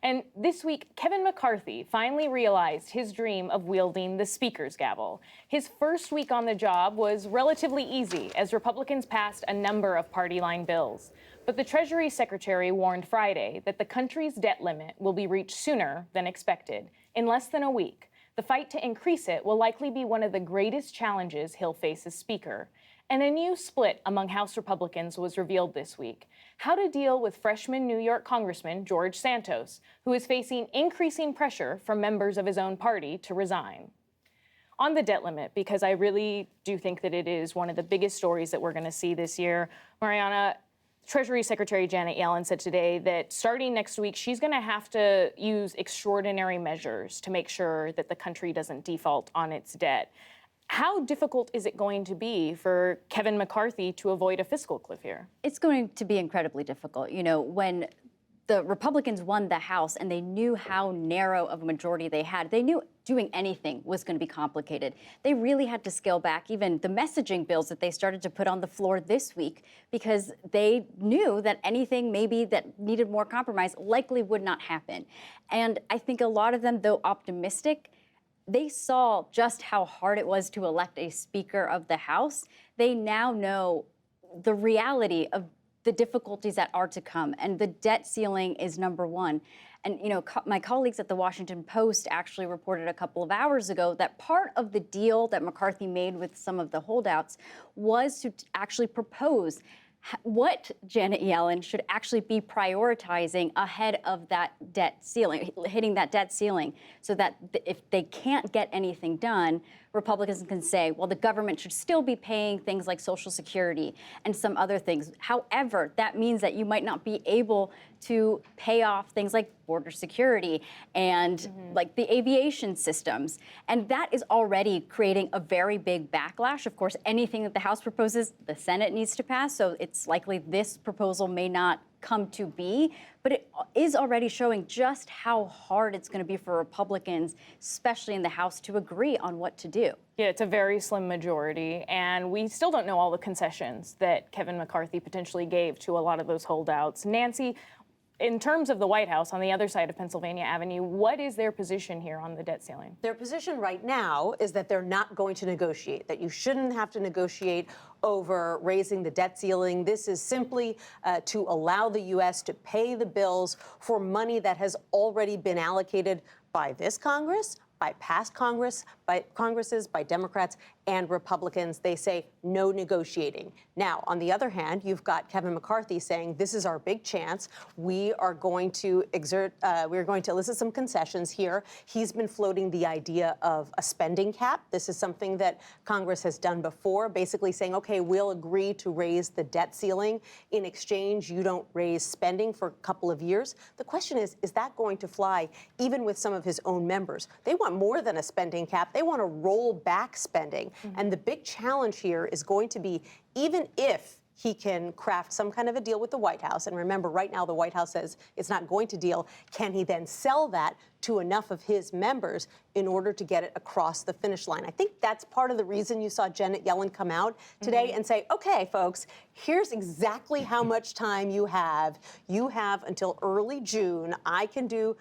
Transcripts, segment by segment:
And this week, Kevin McCarthy finally realized his dream of wielding the Speaker's gavel. His first week on the job was relatively easy as Republicans passed a number of party line bills. But the Treasury Secretary warned Friday that the country's debt limit will be reached sooner than expected, in less than a week. The fight to increase it will likely be one of the greatest challenges he'll face as Speaker. And a new split among House Republicans was revealed this week. How to deal with freshman New York Congressman George Santos, who is facing increasing pressure from members of his own party to resign. On the debt limit, because I really do think that it is one of the biggest stories that we're going to see this year, Mariana, Treasury Secretary Janet Yellen said today that starting next week, she's going to have to use extraordinary measures to make sure that the country doesn't default on its debt. How difficult is it going to be for Kevin McCarthy to avoid a fiscal cliff here? It's going to be incredibly difficult. You know, when the Republicans won the House and they knew how narrow of a majority they had, they knew doing anything was going to be complicated. They really had to scale back even the messaging bills that they started to put on the floor this week because they knew that anything maybe that needed more compromise likely would not happen. And I think a lot of them, though optimistic, they saw just how hard it was to elect a Speaker of the House. They now know the reality of the difficulties that are to come, and the debt ceiling is number one. And, you know, my colleagues at the Washington Post actually reported a couple of hours ago that part of the deal that McCarthy made with some of the holdouts was to actually propose what Janet Yellen should actually be prioritizing ahead of that debt ceiling, hitting that debt ceiling, so that if they can't get anything done, Republicans can say, well, the government should still be paying things like Social Security and some other things. However, that means that you might not be able to pay off things like border security and like the aviation systems. And that is already creating a very big backlash. Of course, anything that the House proposes, the Senate needs to pass. So it's likely this proposal may not come to be, but it is already showing just how hard it's going to be for Republicans, especially in the House, to agree on what to do. Yeah, it's a very slim majority, and we still don't know all the concessions that Kevin McCarthy potentially gave to a lot of those holdouts. Nancy, in terms of the White House on the other side of Pennsylvania Avenue, what is their position here on the debt ceiling? Their position right now is that they're not going to negotiate, that you shouldn't have to negotiate over raising the debt ceiling. This is simply to allow the U.S. to pay the bills for money that has already been allocated by this Congress, by past Congresses, by Democrats and Republicans. They say no negotiating. Now, on the other hand, you've got Kevin McCarthy saying this is our big chance. We are going to we're going to elicit some concessions here. He's been floating the idea of a spending cap. This is something that Congress has done before, basically saying, okay, we'll agree to raise the debt ceiling. In exchange, you don't raise spending for a couple of years. The question is that going to fly even with some of his own members? They want more than a spending cap. They want to roll back spending. And the big challenge here is going to be, even if he can craft some kind of a deal with the White House, and remember, right now the White House says it's not going to deal, can he then sell that to enough of his members in order to get it across the finish line? I think that's part of the reason you saw Janet Yellen come out today and say, okay, folks, here's exactly how much time you have. You have until early June. I can do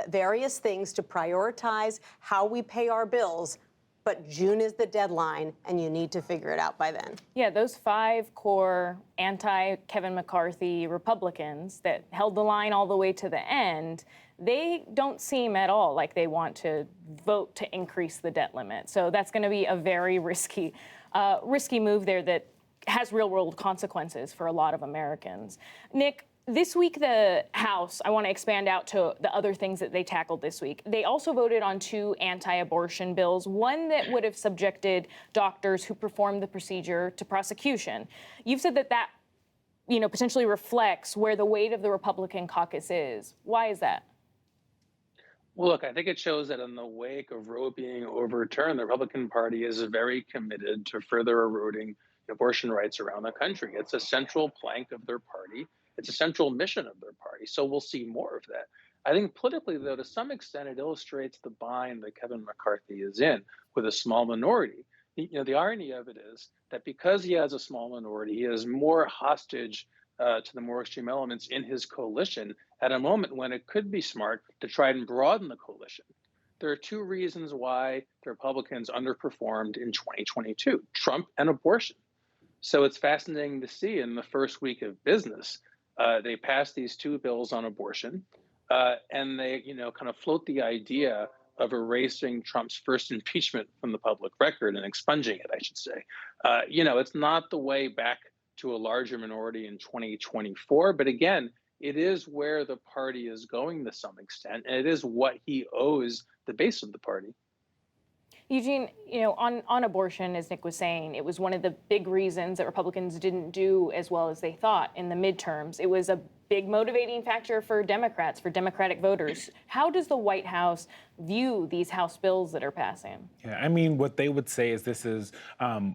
various things to prioritize how we pay our bills. But June is the deadline, and you need to figure it out by then. Yeah, those 5 core anti-Kevin McCarthy Republicans that held the line all the way to the end, they don't seem at all like they want to vote to increase the debt limit. So that's going to be a very risky move there that has real-world consequences for a lot of Americans. Nick, this week, the House, I want to expand out to the other things that they tackled this week. They also voted on 2 anti-abortion bills, one that would have subjected doctors who performed the procedure to prosecution. You've said that potentially reflects where the weight of the Republican caucus is. Why is that? Well, look, I think it shows that in the wake of Roe being overturned, the Republican Party is very committed to further eroding abortion rights around the country. It's a central plank of their party. It's a central mission of their party. So we'll see more of that. I think politically, though, to some extent, it illustrates the bind that Kevin McCarthy is in with a small minority. The irony of it is that because he has a small minority, he is more hostage to the more extreme elements in his coalition at a moment when it could be smart to try and broaden the coalition. There are two reasons why the Republicans underperformed in 2022, Trump and abortion. So it's fascinating to see in the first week of business, they passed these two bills on abortion, and they, kind of float the idea of erasing Trump's first impeachment from the public record and expunging it, I should say. It's not the way back to a larger minority in 2024, but again, it is where the party is going to some extent, and it is what he owes the base of the party. Eugene, on abortion, as Nick was saying, it was one of the big reasons that Republicans didn't do as well as they thought in the midterms. It was a big motivating factor for Democrats, for Democratic voters. How does the White House view these House bills that are passing? Yeah, I mean, what they would say is this is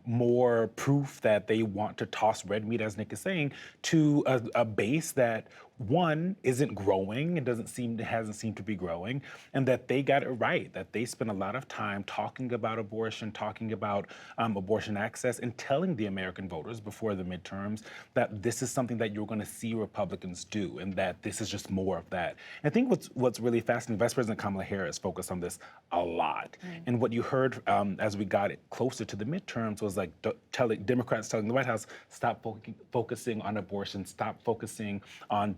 more proof that they want to toss red meat, as Nick is saying, to a base that, one, isn't growing and hasn't seemed to be growing, and that they got it right, that they spent a lot of time talking about abortion, talking about abortion access, and telling the American voters before the midterms that this is something that you're going to see Republicans do, and that this is just more of that. And I think what's really fascinating, Vice President Kamala Harris focused on this a lot. And what you heard as we got it closer to the midterms was like Democrats telling the White House, stop focusing on abortion, stop focusing on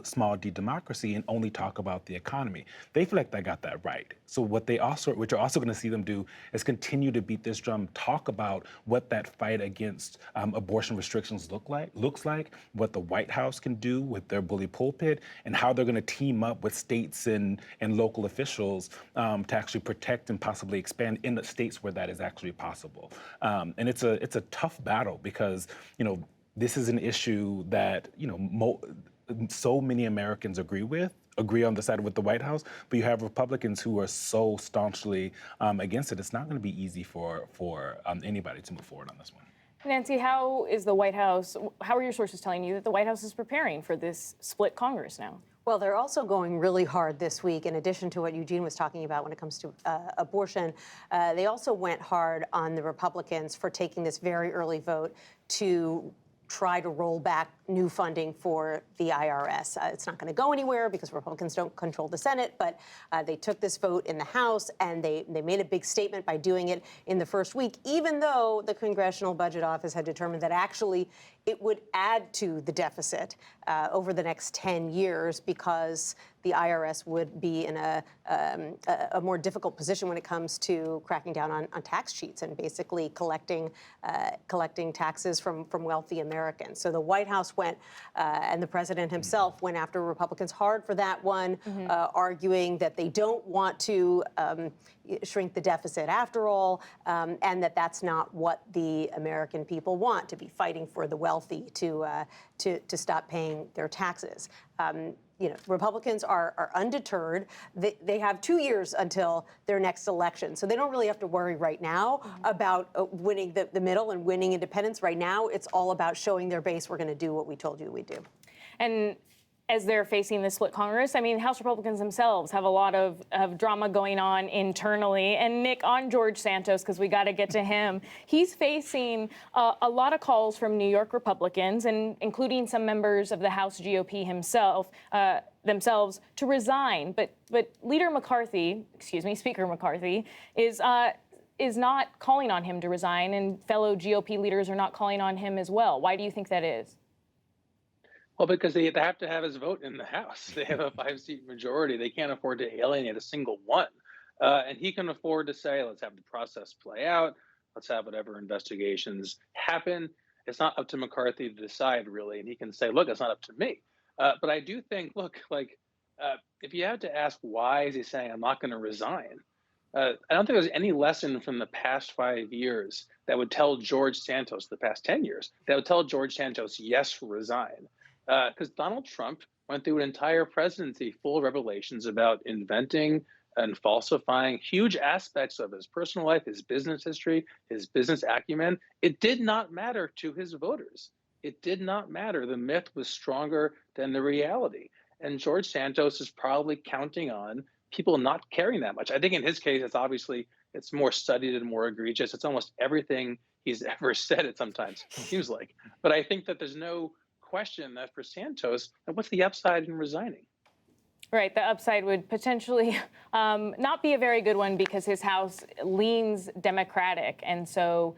small d democracy, and only talk about the economy. They feel like they got that right. So what you're also going to see them do is continue to beat this drum, talk about what that fight against abortion restrictions looks like, what the White House can do with their bully pulpit, and how they're going to team up with states and local officials to actually protect and possibly expand in the states where that is actually possible. And it's a tough battle because, this is an issue that, so many Americans agree on the side with the White House, but you have Republicans who are so staunchly against it. It's not going to be easy for anybody to move forward on this one. Nancy, how are your sources telling you that the White House is preparing for this split Congress now? Well, they're also going really hard this week, in addition to what Eugene was talking about when it comes to abortion. They also went hard on the Republicans for taking this very early vote to try to roll back new funding for the IRS. It's not going to go anywhere because Republicans don't control the Senate, but they took this vote in the House, and they made a big statement by doing it in the first week, even though the Congressional Budget Office had determined that actually it would add to the deficit over the next 10 years because the IRS would be in a more difficult position when it comes to cracking down on tax cheats and basically collecting taxes from wealthy Americans. So the White House went, and the president himself went after Republicans hard for that one, arguing that they don't want to shrink the deficit after all, and that's not what the American people want, to be fighting for the wealthy to stop paying their taxes. Republicans are undeterred. They have 2 years until their next election, so they don't really have to worry right now about winning the middle and winning independents. Right now, it's all about showing their base we're going to do what we told you we'd do. And as they're facing this split Congress, I mean, House Republicans themselves have a lot of drama going on internally. And Nick, on George Santos, because we got to get to him, he's facing a lot of calls from New York Republicans, and including some members of the House GOP themselves to resign. But Speaker McCarthy is not calling on him to resign, and fellow GOP leaders are not calling on him as well. Why do you think that is? Well, because they have to have his vote in the House. They have a 5-seat majority. They can't afford to alienate a single one. And he can afford to say, let's have the process play out. Let's have whatever investigations happen. It's not up to McCarthy to decide, really. And he can say, look, it's not up to me. But I do think, if you had to ask why is he saying I'm not going to resign, I don't think there's any lesson from the past 5 years that would tell George Santos, the past 10 years, that would tell George Santos, yes, resign. Because Donald Trump went through an entire presidency full of revelations about inventing and falsifying huge aspects of his personal life, his business history, his business acumen. It did not matter to his voters. It did not matter. The myth was stronger than the reality. And George Santos is probably counting on people not caring that much. I think in his case, it's more studied and more egregious. It's almost everything he's ever said, it sometimes seems like. But I think that there's no question that for Santos, what's the upside in resigning? Right, the upside would potentially not be a very good one because his House leans Democratic, and so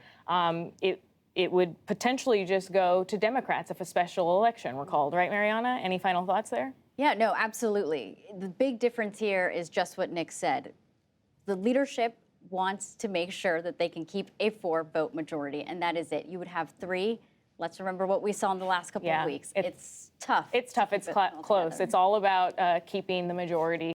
it would potentially just go to Democrats if a special election were called, right, Mariana? Any final thoughts there? Yeah, no, absolutely. The big difference here is just what Nick said. The leadership wants to make sure that they can keep a 4-vote majority, and that is it. You would have 3. Let's remember what we saw in the last couple of weeks. It's tough. It's tough. It's close. It's all about keeping the majority.